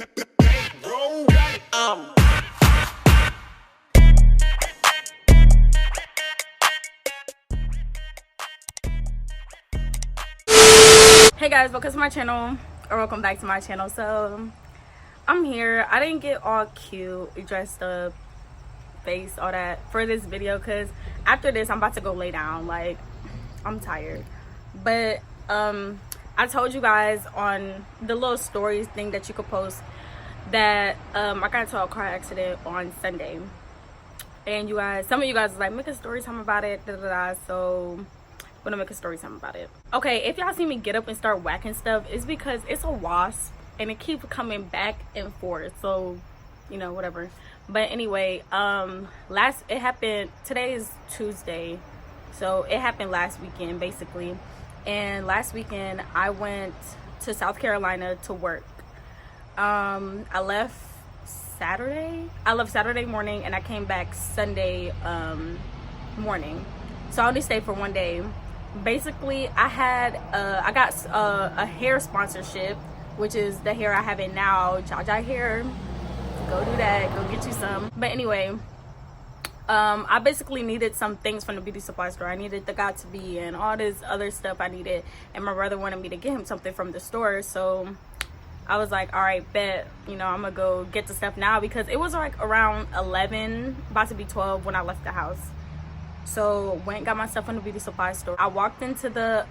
Hey guys, welcome to my channel, or welcome back to my channel. So I'm here. I didn't get all cute, dressed up, face, all that for this video because after this I'm about to go lay down. Like, I'm tired. But I told you guys on the little stories thing that you could post that I got into a car accident on Sunday, and you guys, some of you guys was like, make a story time about it, so I'm gonna make a story time about it. Okay, if y'all see me get up and start whacking stuff, it's because it's a wasp and it keeps coming back and forth, so you know, whatever. But anyway, it happened, today is Tuesday, so it happened last weekend basically. And last weekend I went to South Carolina to work. I left Saturday morning and I came back Sunday morning, so I only stayed for one day. Basically, I got a hair sponsorship, which is the hair I have in now, Jaja hair. Go do that, go get you some. But anyway, I basically needed some things from the beauty supply store. I needed the Got2b and all this other stuff I needed, and my brother wanted me to get him something from the store, so I was like, all right, bet, you know, I'm gonna go get the stuff now, because it was like around 11, about to be 12 when I left the house. So went, got my stuff from the beauty supply store. I walked into the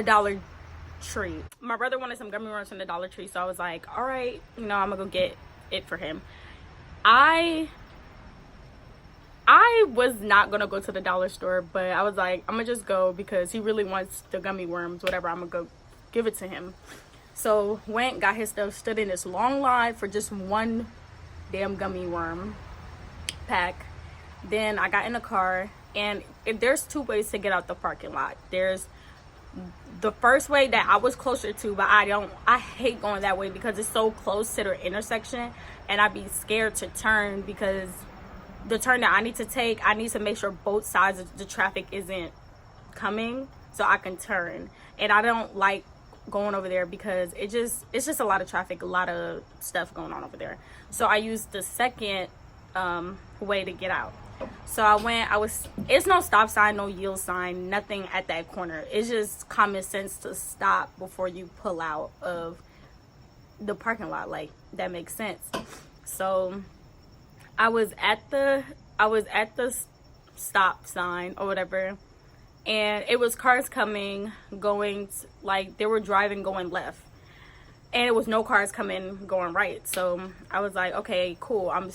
Dollar Tree. My brother wanted some gummy worms from the Dollar Tree, so I was like, all right, you know, I'm gonna go get it for him. I was not gonna go to the dollar store, but I was like, I'm gonna just go because he really wants the gummy worms, whatever. I'm gonna go give it to him. So went, got his stuff, stood in this long line for just one damn gummy worm pack. Then I got in the car, and there's two ways to get out the parking lot. There's the first way that I was closer to, but I hate going that way because it's so close to the intersection, and I'd be scared to turn because the turn that I need to take, I need to make sure both sides of the traffic isn't coming so I can turn. And I don't like going over there because it's just a lot of traffic, a lot of stuff going on over there. So I used the second way to get out. So I went, it's no stop sign, no yield sign, nothing at that corner. It's just common sense to stop before you pull out of the parking lot. Like, that makes sense. So I was at the stop sign or whatever, and it was cars coming, going, like, they were driving going left, and it was no cars coming going right. So I was like, okay, cool, I'm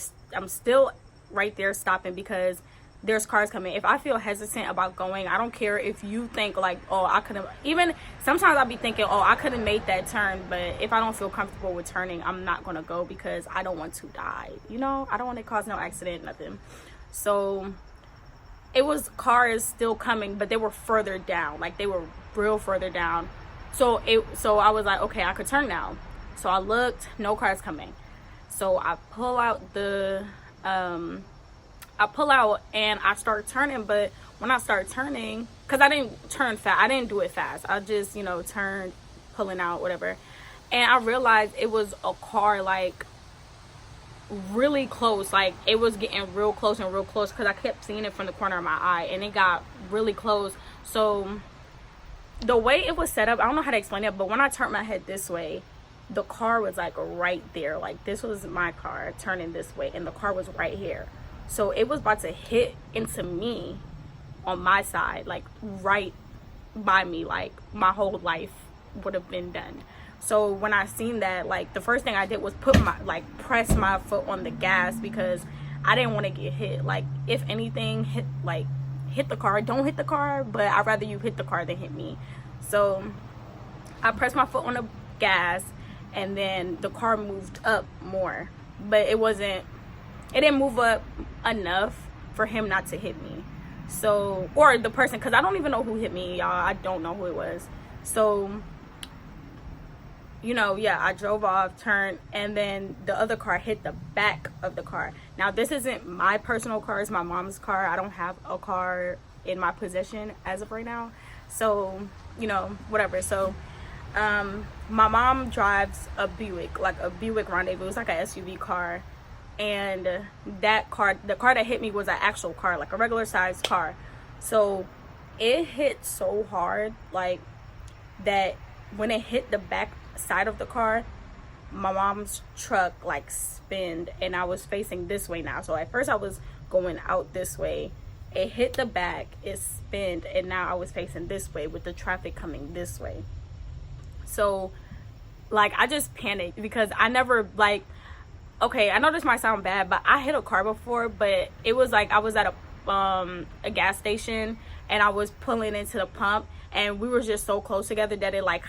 still right there stopping because there's cars coming. If I feel hesitant about going, I don't care if you think like, oh, I could have, even sometimes I'll be thinking, oh, I could have made that turn, but if I don't feel comfortable with turning, I'm not gonna go because I don't want to die, you know, I don't want to cause no accident, nothing. So it was cars still coming, but they were further down, like they were real further down. So I was like, okay, I could turn now. So I looked, no cars coming. So I pull out and I start turning, but when I start turning, because I didn't turn fast, I didn't do it fast, I just, you know, turned, pulling out, whatever, and I realized it was a car like really close, like it was getting real close and real close, because I kept seeing it from the corner of my eye, and it got really close. So the way it was set up, I don't know how to explain it, but when I turned my head this way, the car was like right there, like this was my car turning this way, and the car was right here. So it was about to hit into me on my side, like right by me, like my whole life would have been done. So when I seen that, like the first thing I did was press my foot on the gas because I didn't want to get hit. Like, if anything, hit the car. Don't hit the car, but I'd rather you hit the car than hit me. So I pressed my foot on the gas, and then the car moved up more, but it didn't move up enough for him not to hit me. So, or the person, because I don't even know who hit me, y'all. I don't know who it was. So, you know, yeah, I drove off, turned, and then the other car hit the back of the car. Now, this isn't my personal car, it's my mom's car. I don't have a car in my possession as of right now. So, you know, whatever. So, my mom drives a Buick, like a Buick Rendezvous. It's like a SUV car. And that car, the car that hit me was an actual car, like a regular sized car. So it hit so hard, like, that when it hit the back side of the car, my mom's truck like spinned, and I was facing this way now. So at first I was going out this way, it hit the back, it spinned, and now I was facing this way with the traffic coming this way. So like I just panicked because I never, like, okay, I know this might sound bad, but I hit a car before, but it was like I was at a gas station, and I was pulling into the pump, and we were just so close together that it like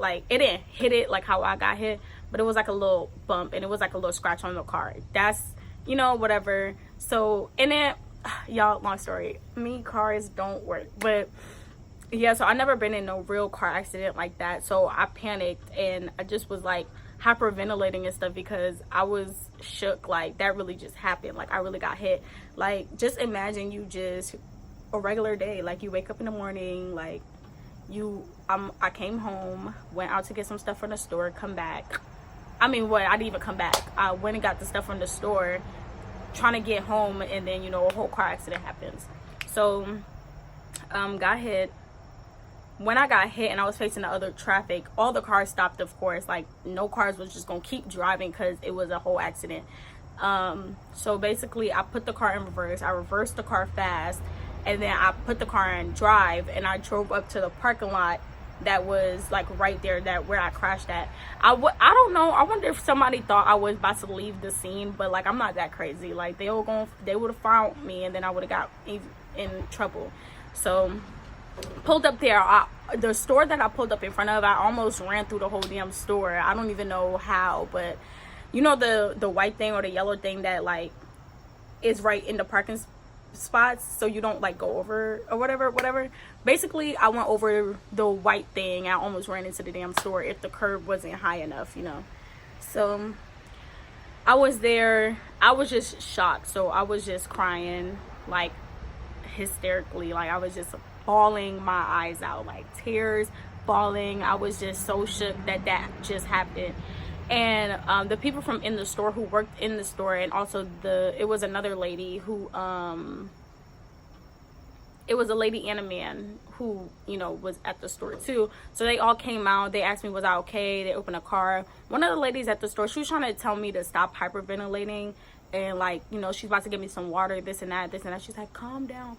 it didn't hit it like how I got hit, but it was like a little bump, and it was like a little scratch on the car. That's, you know, whatever. So, and then y'all, long story, me, cars don't work, but yeah, so I never been in no real car accident like that. So I panicked, and I just was like hyperventilating and stuff because I was shook. Like, that really just happened. Like, I really got hit. Like, just imagine you just a regular day, like you wake up in the morning, like I came home, went out to get some stuff from the store, come back. I didn't even come back. I went and got the stuff from the store, trying to get home, and then, you know, a whole car accident happens. So got hit. When I got hit and I was facing the other traffic, all the cars stopped, of course. Like, no cars was just gonna keep driving because it was a whole accident. So basically I put the car in reverse. I reversed the car fast, and then I put the car in drive, and I drove up to the parking lot that was like right there, that where I crashed at. I don't know, I wonder if somebody thought I was about to leave the scene, but like I'm not that crazy. Like, they would have found me, and then I would have got in trouble. So pulled up there, the store that I pulled up in front of, I almost ran through the whole damn store. I don't even know how, but you know, the white thing or the yellow thing that like is right in the parking spots, so you don't like go over or whatever. Basically, I went over the white thing. I almost ran into the damn store if the curb wasn't high enough, you know. So I was there, I was just shocked. So I was just crying, like hysterically, like I was just bawling my eyes out, like tears, bawling. I was just so shook that just happened. And the people from in the store who worked in the store, and also it was another lady who it was a lady and a man who, you know, was at the store too. So they all came out. They asked me, was I okay? They opened a car. One of the ladies at the store, she was trying to tell me to stop hyperventilating, and like, you know, she's about to give me some water, this and that. She's like, calm down.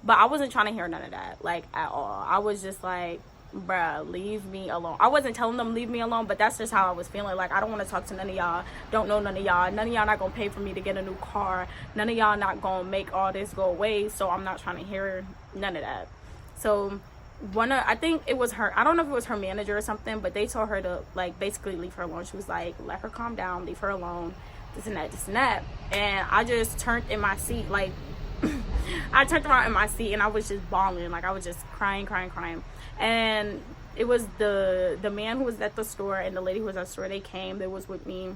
But I wasn't trying to hear none of that, like, at all. I was just like, bruh, leave me alone. I wasn't telling them leave me alone, but that's just how I was feeling. Like, I don't want to talk to none of y'all. Don't know none of y'all. None of y'all not gonna pay for me to get a new car. None of y'all not gonna make all this go away. So I'm not trying to hear none of that. So I think it was her, I don't know if it was her manager or something, but they told her to like basically leave her alone. She was like, let her calm down, leave her alone, this and that. And I just turned in my seat, like I turned around in my seat, and I was just bawling. Like, I was just crying. And it was the man who was at the store and the lady who was at the store. They came, they was with me, you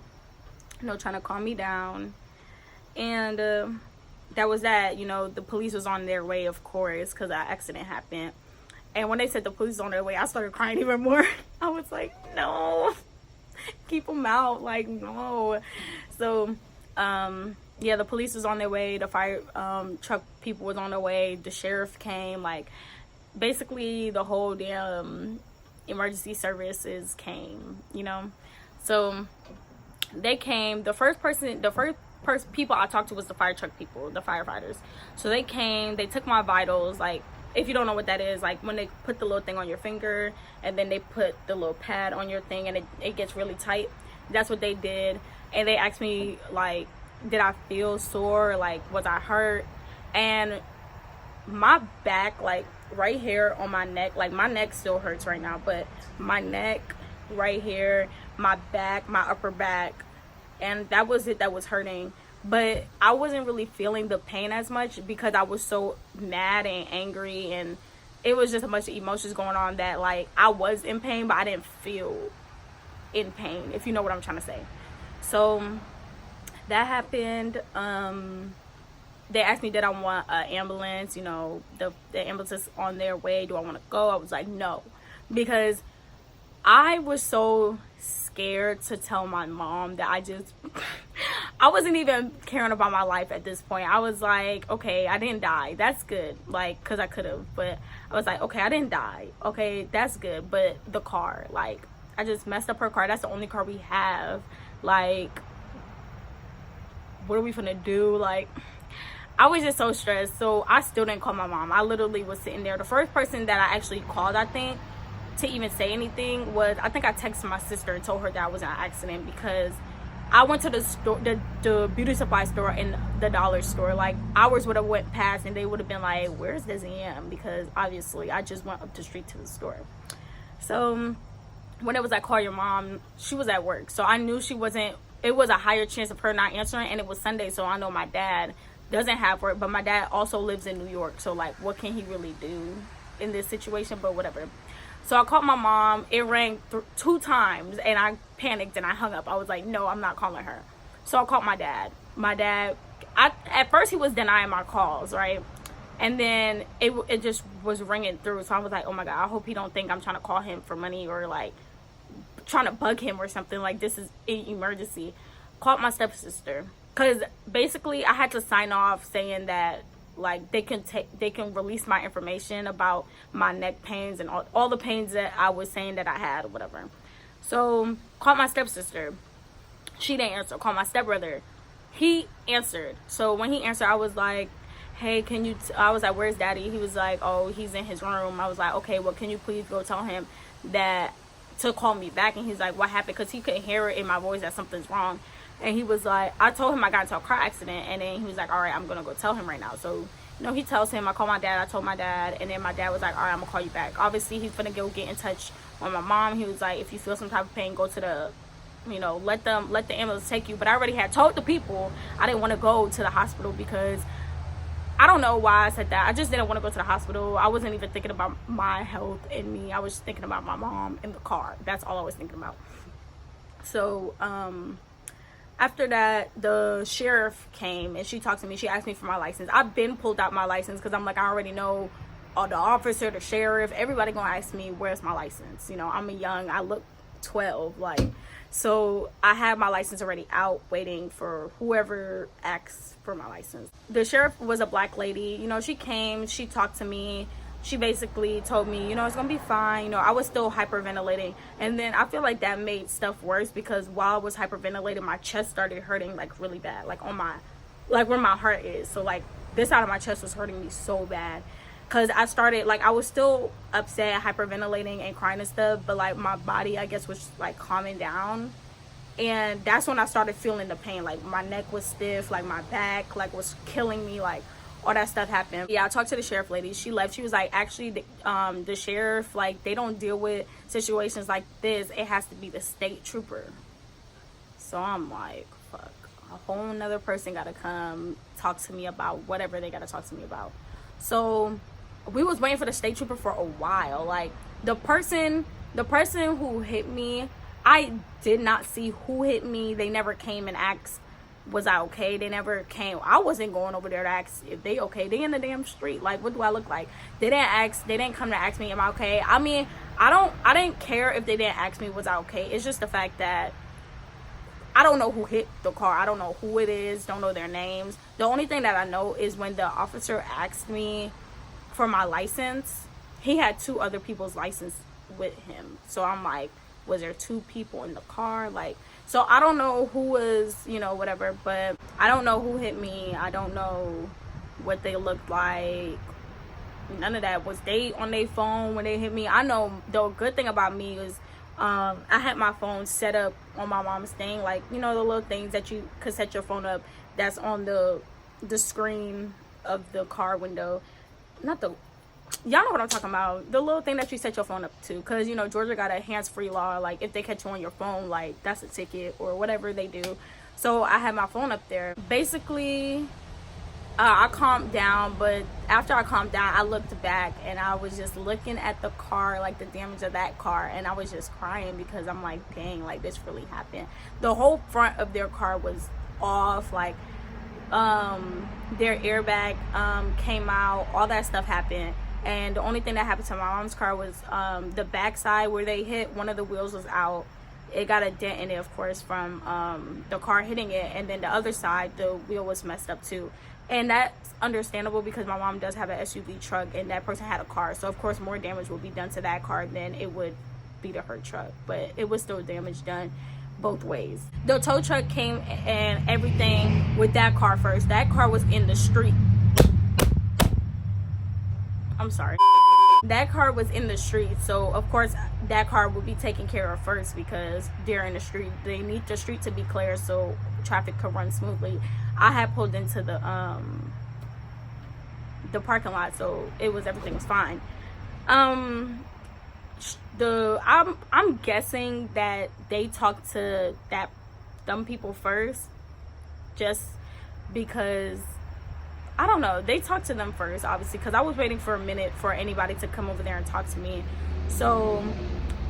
know, trying to calm me down. And that was that. You know, the police was on their way, of course, because that accident happened. And when they said the police was on their way, I started crying even more. I was like, no, keep them out, like, no. So yeah, the police was on their way, the fire truck people was on their way, the sheriff came, like basically the whole damn emergency services came, you know. So they came. The first people I talked to was the fire truck people, the firefighters. So they came, they took my vitals. Like, if you don't know what that is, like when they put the little thing on your finger and then they put the little pad on your thing and it gets really tight, that's what they did. And they asked me, like, did I feel sore, like was I hurt? And my back, like right here on my neck, like my neck still hurts right now, but my neck right here, my back, my upper back, and that was it that was hurting. But I wasn't really feeling the pain as much because I was so mad and angry, and it was just a bunch of emotions going on that, like, I was in pain, but I didn't feel in pain, if you know what I'm trying to say. So that happened. They asked me, did I want an ambulance? You know, the ambulance is on their way. Do I want to go? I was like, no, because I was so scared to tell my mom that I wasn't even caring about my life at this point. I was like, okay, I didn't die. That's good. Like, because I could have. But I was like, okay, I didn't die. Okay, that's good. But the car, like, I just messed up her car. That's the only car we have. Like, what are we finna do? Like, I was just so stressed. So I still didn't call my mom. I literally was sitting there. The first person that I actually called, I think, to even say anything was, I think I texted my sister and told her that I was in an accident, because I went to the store, the beauty supply store and the dollar store. Like, hours would have went past and they would have been like, where's this EM? Because obviously I just went up the street to the store. So when it was like, call your mom, she was at work. So I knew she wasn't, it was a higher chance of her not answering, and it was Sunday. So I know my dad doesn't have work, but my dad also lives in New York. So like, what can he really do in this situation? But whatever. So I called my mom. It rang 2 times and I panicked and I hung up. I was like, no, I'm not calling her. So I called my dad. At first he was denying my calls, right? And then it just was ringing through. So I was like, oh my God, I hope he don't think I'm trying to call him for money or like trying to bug him or something. Like, this is an emergency. Called my stepsister. Because basically I had to sign off saying that, like, they can release my information about my neck pains and all the pains that I was saying that I had or whatever. So called my stepsister. She didn't answer. Called my stepbrother. He answered. So when he answered, I was like, hey, can you I was like, where's daddy? He was like, oh, he's in his room. I was like, okay, well, can you please go tell him that to call me back? And he's like, what happened? Because he couldn't hear it in my voice that something's wrong. And he was like, I told him I got into a car accident. And then he was like, all right, I'm going to go tell him right now. So, you know, he tells him, I called my dad. I told my dad. And then my dad was like, all right, I'm going to call you back. Obviously, he's going to go get in touch with my mom. He was like, if you feel some type of pain, go to the, you know, let the ambulance take you. But I already had told the people I didn't want to go to the hospital, because I don't know why I said that. I just didn't want to go to the hospital. I wasn't even thinking about my health and me. I was just thinking about my mom in the car. That's all I was thinking about. So, after that, the sheriff came and she talked to me. She asked me for my license. I've been pulled out my license because I'm like, I already know the officer, the sheriff, everybody gonna ask me, where's my license? You know, I'm young, I look 12, like, so I had my license already out waiting for whoever asks for my license. The sheriff was a black lady. You know, she came, she talked to me. She basically told me, you know, it's gonna be fine. You know, I was still hyperventilating, and then I feel like that made stuff worse, because while I was hyperventilating, my chest started hurting like really bad, like on my, like where my heart is. So like this side of my chest was hurting me so bad, because I started, like, I was still upset, hyperventilating and crying and stuff, but like my body, I guess, was like calming down. And that's when I started feeling the pain. Like my neck was stiff, like my back like was killing me, like all that stuff happened. Yeah, I talked to the sheriff lady. She left. She was like, actually, the sheriff, like, they don't deal with situations like this. It has to be the state trooper. So I'm like, fuck, a whole nother person gotta come talk to me about whatever they gotta talk to me about. So we was waiting for the state trooper for a while. Like, the person who hit me, I did not see who hit me. They never came and asked, was I okay? They never came. I wasn't going over there to ask if they okay. They in the damn street. Like, what do I look like? They didn't come to ask me, am I okay? I mean, I didn't care if they didn't ask me, was I okay? It's just the fact that I don't know who hit the car. I don't know who it is. Don't know their names. The only thing that I know is when the officer asked me for my license, he had 2 other people's license with him. So I'm like, was there 2 people in the car? Like, so I don't know who was, you know, whatever, but I don't know who hit me. I don't know what they looked like. None of that. Was they on their phone when they hit me? I know the good thing about me is I had my phone set up on my mom's thing, like, you know, the little things that you could set your phone up that's on the screen of the car window. Not the, y'all know what I'm talking about, the little thing that you set your phone up to, because, you know, Georgia got a hands-free law. Like, if they catch you on your phone, like, that's a ticket or whatever they do. So I had my phone up there. Basically, I calmed down, but after I calmed down, I looked back and I was just looking at the car, like the damage of that car, and I was just crying because I'm like, dang, like, this really happened. The whole front of their car was off, like, their airbag came out, all that stuff happened. And the only thing that happened to my mom's car was the backside where they hit, one of the wheels was out. It got a dent in it, of course, from the car hitting it. And then the other side, the wheel was messed up too. And that's understandable because my mom does have an SUV truck and that person had a car. So, of course, more damage would be done to that car than it would be to her truck. But it was still damage done both ways. The tow truck came and everything with that car first. That car was in the street. I'm sorry. That car was in the street, so of course that car will be taken care of first because they're in the street. They need the street to be clear so traffic could run smoothly. I had pulled into the parking lot, so everything was fine. I'm guessing that they talked to them people first, just because I don't know. They talked to them first, obviously, because I was waiting for a minute for anybody to come over there and talk to me. So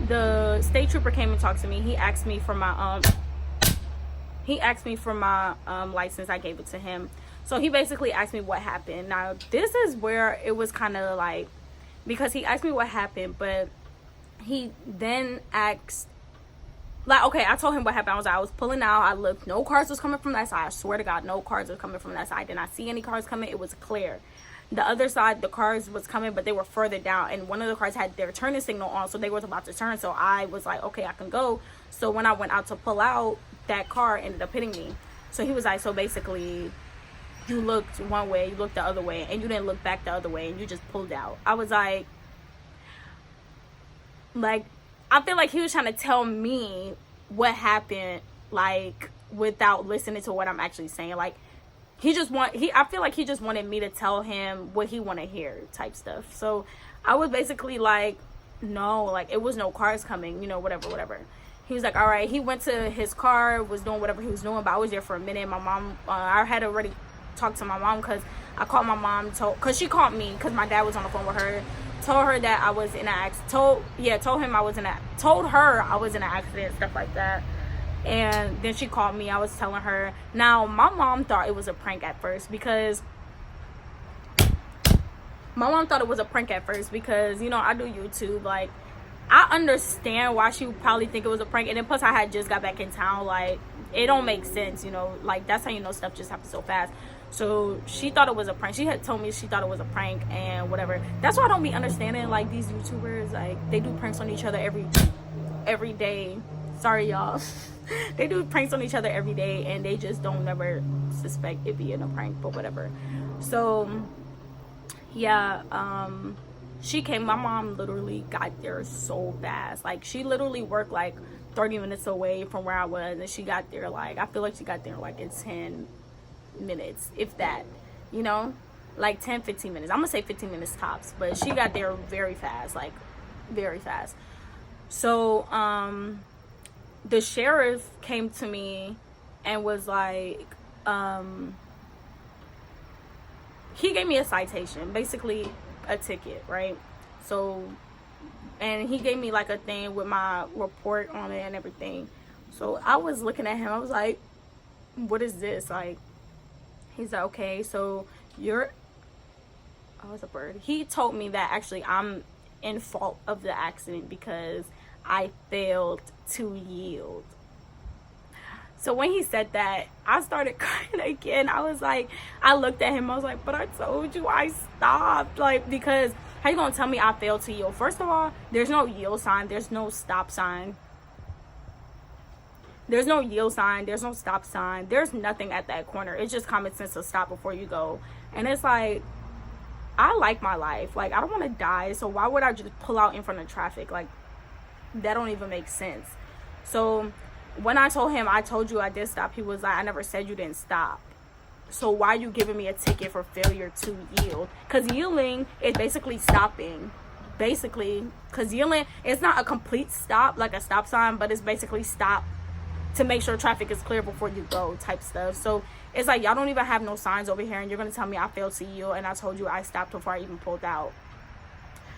the state trooper came and talked to me. He asked me for my license. I gave it to him. So he basically asked me what happened. Now this is where it was kind of like, because he asked me what happened, but he then asked, like, okay, I told him what happened. I was pulling out. I looked. No cars was coming from that side. I swear to God, no cars was coming from that side. Did not see any cars coming. It was clear. The other side, the cars was coming, but they were further down. And one of the cars had their turning signal on, so they was about to turn. So I was like, okay, I can go. So when I went out to pull out, that car ended up hitting me. So he was like, so basically, you looked one way, you looked the other way, and you didn't look back the other way, and you just pulled out. I was like, I feel like he was trying to tell me what happened, like, without listening to what I'm actually saying. Like, I feel like he just wanted me to tell him what he want to hear type stuff. So I was basically like, no, like, it was no cars coming, whatever. He was like, all right. He went to his car, was doing whatever he was doing, but I was there for a minute. My mom, I had already talked to my mom because I called my mom, because she called me because my dad was on the phone with her. Told her that I was in an accident. Told her I was in an accident, stuff like that. And then she called me. I was telling her. Now, my mom thought it was a prank at first because I do YouTube. Like, I understand why she would probably think it was a prank. And then plus I had just got back in town. Like, it don't make sense, Like, that's how you know stuff just happens so fast. So she thought it was a prank. She had told me she thought it was a prank and whatever. That's why I don't be understanding, like, these YouTubers. Like, they do pranks on each other every day. Sorry, y'all. They do pranks on each other every day and they just don't never suspect it being a prank, but whatever. So yeah, she came. My mom literally got there so fast. Like, she literally worked like 30 minutes away from where I was, and she got there, like, I feel like she got there like in 10 minutes, if that, like 10-15 minutes. I'm gonna say 15 minutes tops, but she got there very fast, like very fast. So the sheriff came to me and was like, he gave me a citation, basically a ticket, right? So, and he gave me like a thing with my report on it and everything. So I was looking at him, I was like, what is this? Like, he's like, okay, so oh, it's a bird. He told me that actually I'm in fault of the accident because I failed to yield. So when he said that, I started crying again. I was like, I looked at him, I was like, but I told you I stopped. Like, because how you gonna tell me I failed to yield? First of all, there's no yield sign, there's no stop sign. There's no yield sign, there's no stop sign, there's nothing at that corner. It's just common sense to stop before you go. And it's like, I like my life. Like, I don't want to die, so why would I just pull out in front of traffic? Like, that don't even make sense. So when I told him, I told you I did stop, he was like, I never said you didn't stop. So why are you giving me a ticket for failure to yield? Because yielding is basically stopping. Basically, because yielding, it's not a complete stop like a stop sign, but it's basically stop to make sure traffic is clear before you go type stuff. So it's like, y'all don't even have no signs over here and you're gonna tell me I failed to yield and I told you I stopped before I even pulled out.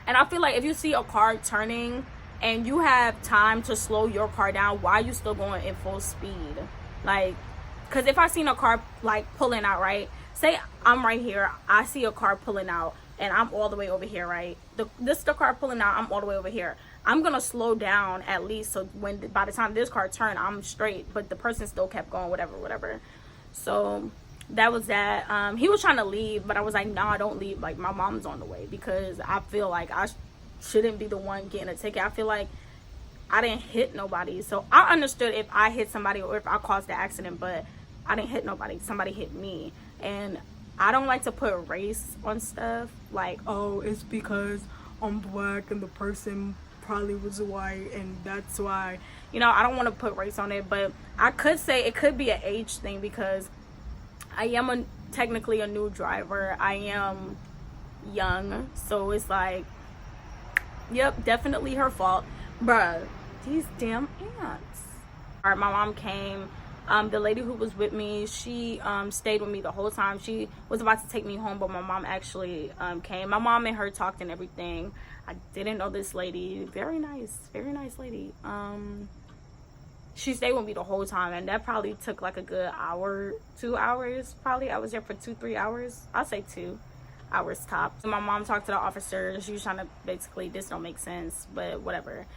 And I feel like if you see a car turning and you have time to slow your car down, why are you still going in full speed? Like, because if I seen a car like pulling out, right, say I'm right here, I see a car pulling out, and I'm all the way over here, right? The car pulling out, I'm all the way over here. I'm gonna slow down at least, so by the time this car turned, I'm straight, but the person still kept going, whatever. So that was that. He was trying to leave, but I was like, nah, don't leave, like my mom's on the way, because I feel like I shouldn't be the one getting a ticket. I feel like I didn't hit nobody, so I understood if I hit somebody or if I caused the accident, but I didn't hit nobody. Somebody hit me. And I don't like to put race on stuff, like, oh, it's because I'm black and the person probably was white and that's why, you know, I don't want to put race on it. But I could say it could be an age thing, because I am technically a new driver. I am young, so it's like, yep, definitely her fault. Bruh, these damn ants. All right, my mom came. The lady who was with me, she stayed with me the whole time. She was about to take me home, but my mom actually came. My mom and her talked and everything. I didn't know this lady. Very nice lady. She stayed with me the whole time, and that probably took like a good hour, 2 hours probably. I was there for 2-3 hours. I'll say 2 hours tops. My mom talked to the officer. She was trying to basically, this don't make sense, but whatever.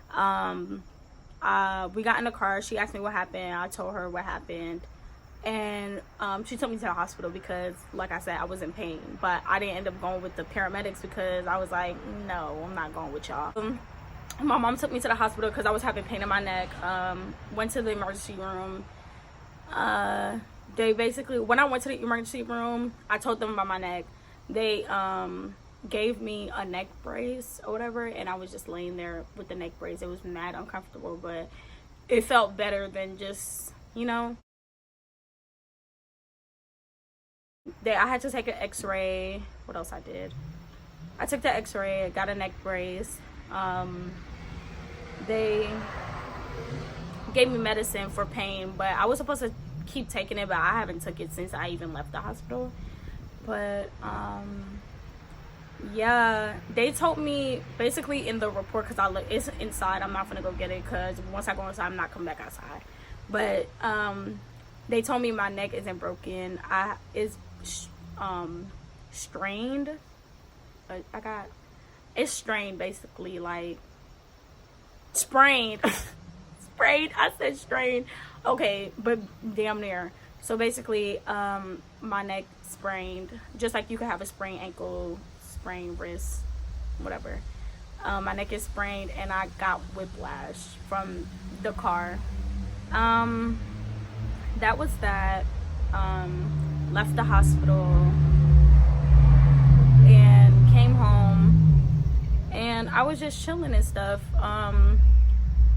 We got in the car. She asked me what happened. I told her what happened, and she took me to the hospital because, like I said, I was in pain. But I didn't end up going with the paramedics because I was like, no, I'm not going with y'all. My mom took me to the hospital because I was having pain in my neck. Went to the emergency room. They basically, when I went to the emergency room, I told them about my neck. They gave me a neck brace or whatever, and I was just laying there with the neck brace. It was mad uncomfortable, but it felt better than just, you know. I had to take an x-ray. What else I did? I took the x-ray, got a neck brace. They gave me medicine for pain, but I was supposed to keep taking it, but I haven't took it since I even left the hospital. But yeah, they told me basically in the report, because it's inside, I'm not gonna go get it, because once I go inside, I'm not coming back outside. But they told me my neck isn't broken. It's strained. It's strained, basically, like sprained. Sprained. I said strained. Okay, but damn near. So basically, my neck sprained, just like you could have a sprained ankle, sprained wrist, whatever. My neck is sprained, and I got whiplash from the car. That was that. Left the hospital and came home, and I was just chilling and stuff.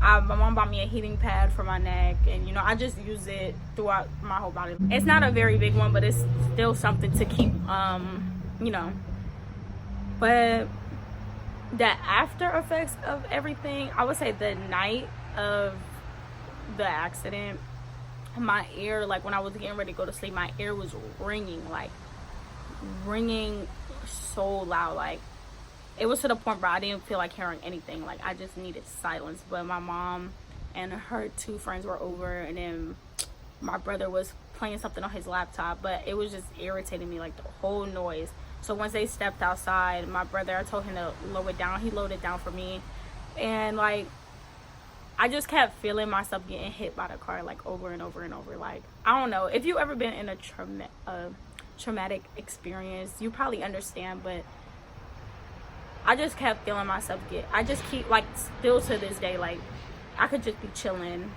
My mom bought me a heating pad for my neck, and you know, I just use it throughout my whole body. It's not a very big one, but it's still something to keep, you know. But the after effects of everything, I would say the night of the accident, my ear, like when I was getting ready to go to sleep, my ear was ringing so loud. Like, it was to the point where I didn't feel like hearing anything. Like, I just needed silence. But my mom and her 2 friends were over, and then my brother was playing something on his laptop, but it was just irritating me, like the whole noise. So once they stepped outside, my brother, I told him to lower it down. He lowered it down for me, and like, I just kept feeling myself getting hit by the car, like over and over and over. Like, I don't know if you ever been in a traumatic experience, you probably understand, but I just kept feeling myself I just keep, like, still to this day, like, I could just be chilling,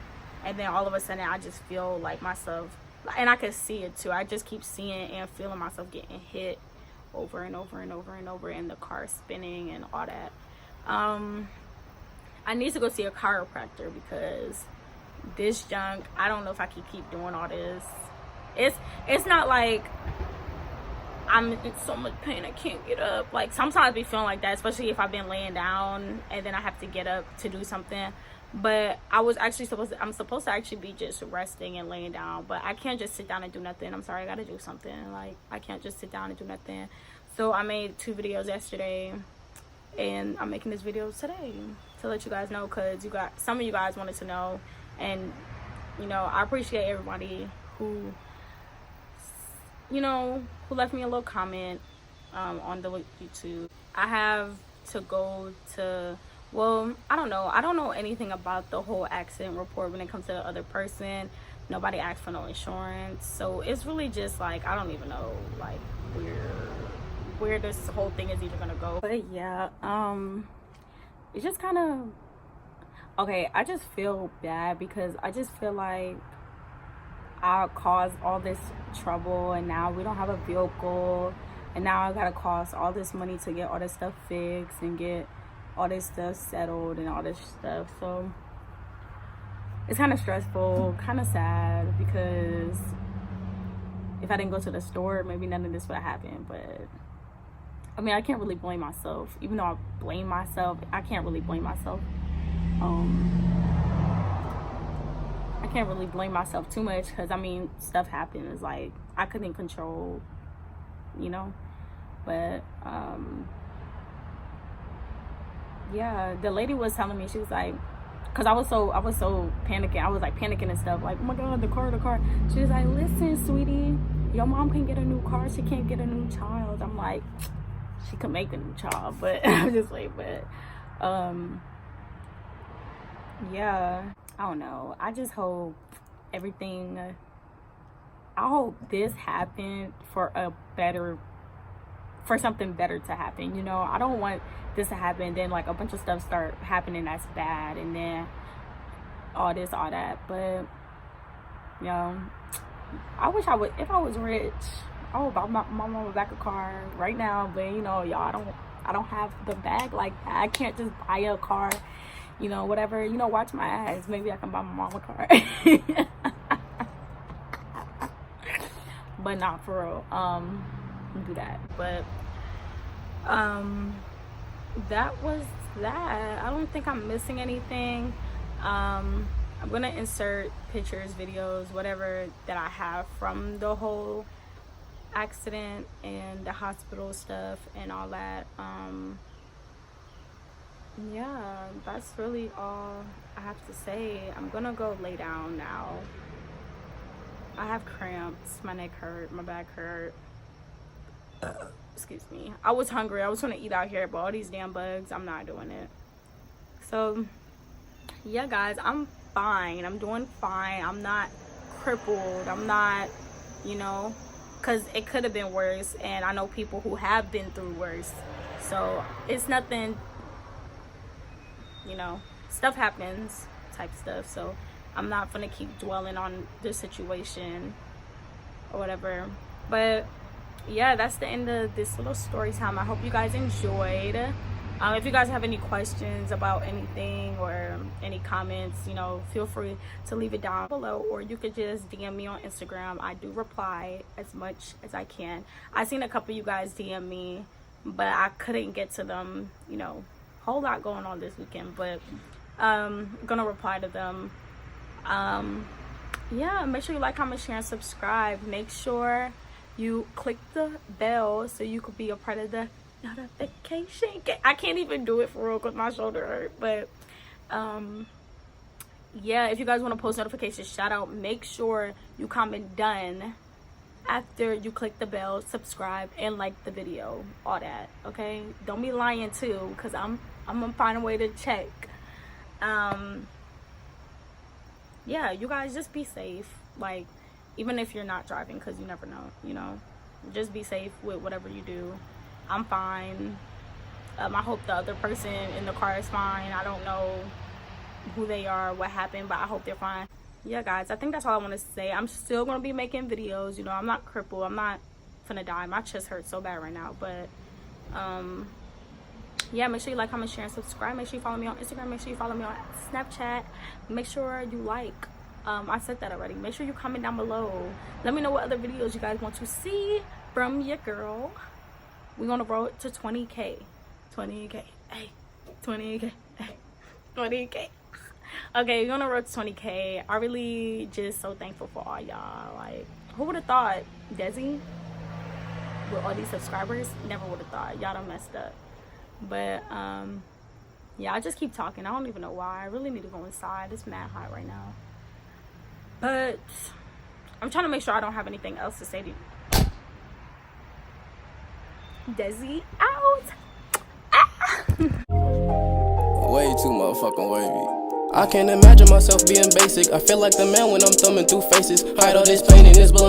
and then all of a sudden I just feel like myself, and I could see it too. I just keep seeing and feeling myself getting hit over and over and over and over, and the car spinning and all that. I need to go see a chiropractor, because this junk, I don't know if I can keep doing all this. It's not like I'm in so much pain I can't get up. Like, sometimes I be feeling like that, especially if I've been laying down and then I have to get up to do something. But I'm supposed to actually be just resting and laying down, but I can't just sit down and do nothing. I'm sorry, I gotta do something. Like, I can't just sit down and do nothing. So I made 2 videos yesterday, and I'm making this video today to let you guys know, because some of you guys wanted to know, and you know, I appreciate everybody who, you know, who left me a little comment on the YouTube. I have to go to, well, I don't know anything about the whole accident report when it comes to the other person. Nobody asked for no insurance, so it's really just like, I don't even know like where this whole thing is even gonna go. But yeah, it's just kind of okay. I just feel bad because I just feel like I caused all this trouble, and now we don't have a vehicle, and now I gotta cost all this money to get all this stuff fixed and get all this stuff settled and all this stuff. So it's kind of stressful, kind of sad, because if I didn't go to the store, maybe none of this would have happened. But I mean, I can't really blame myself. Even though I blame myself, I can't really blame myself. I can't really blame myself too much, because I mean, stuff happens. Like, I couldn't control, you know. But yeah, the lady was telling me, she was like, because I was so panicking. I was like panicking and stuff, like, oh my god, the car. She was like, listen, sweetie, your mom can get a new car, she can't get a new child. I'm like, she could make a new child, but I'm just like, but yeah, I don't know. I just hope everything, I hope this happened for something better to happen, you know. I don't want this to happen, then like a bunch of stuff start happening that's bad, and then all this, all that. But you know, I wish I would, if I was rich, I would buy my mama back a car right now. But you know, y'all, I don't have the bag like that. I can't just buy a car, you know, whatever, you know, watch my ass. Maybe I can buy my mom a car. But not for real. Do that. But that was that. I don't think I'm missing anything. I'm gonna insert pictures, videos, whatever that I have from the whole accident and the hospital stuff and all that. Yeah, that's really all I have to say. I'm gonna go lay down now. I have cramps, my neck hurt, my back hurt. Excuse me. I was hungry. I was gonna eat out here, but all these damn bugs, I'm not doing it. So yeah, guys, I'm fine. I'm doing fine. I'm not crippled. I'm not, you know, because it could have been worse, and I know people who have been through worse. So it's nothing, you know, stuff happens type stuff. So I'm not gonna keep dwelling on the situation or whatever. But yeah, that's the end of this little story time. I hope you guys enjoyed. If you guys have any questions about anything or any comments, you know, feel free to leave it down below, or you could just DM me on Instagram. I do reply as much as I can. I seen a couple of you guys DM me, but I couldn't get to them, you know, whole lot going on this weekend. But gonna reply to them. Yeah, make sure you like, comment, share, and subscribe. Make sure you click the bell so you could be a part of the notification. I can't even do it for real because my shoulder hurt. But yeah, if you guys want to post notifications, shout out, make sure you comment done after you click the bell, subscribe, and like the video, all that. Okay, don't be lying too, because I'm gonna find a way to check. Yeah, you guys just be safe, like, even if you're not driving, because you never know, you know. Just be safe with whatever you do. I'm fine. I hope the other person in the car is fine. I don't know who they are, what happened, but I hope they're fine. Yeah, guys, I think that's all I want to say. I'm still going to be making videos, you know. I'm not crippled. I'm not finna die. My chest hurts so bad right now. But yeah, make sure you like, comment, share, and subscribe. Make sure you follow me on Instagram. Make sure you follow me on Snapchat. Make sure you like. I said that already. Make sure you comment down below. Let me know what other videos you guys want to see from your girl. We're gonna road to 20K. 20K. Hey. 20K. Hey. 20K. Okay, we're gonna road to 20K. I really just so thankful for all y'all. Like, who would have thought Desi with all these subscribers? Never would have thought. Y'all done messed up. But yeah, I just keep talking. I don't even know why. I really need to go inside. It's mad hot right now. But I'm trying to make sure I don't have anything else to say to you. Desi out. Way too motherfucking wavy. I can't imagine myself being basic. I feel like the man when I'm thumbing through faces. Hide all this pain in this bullet.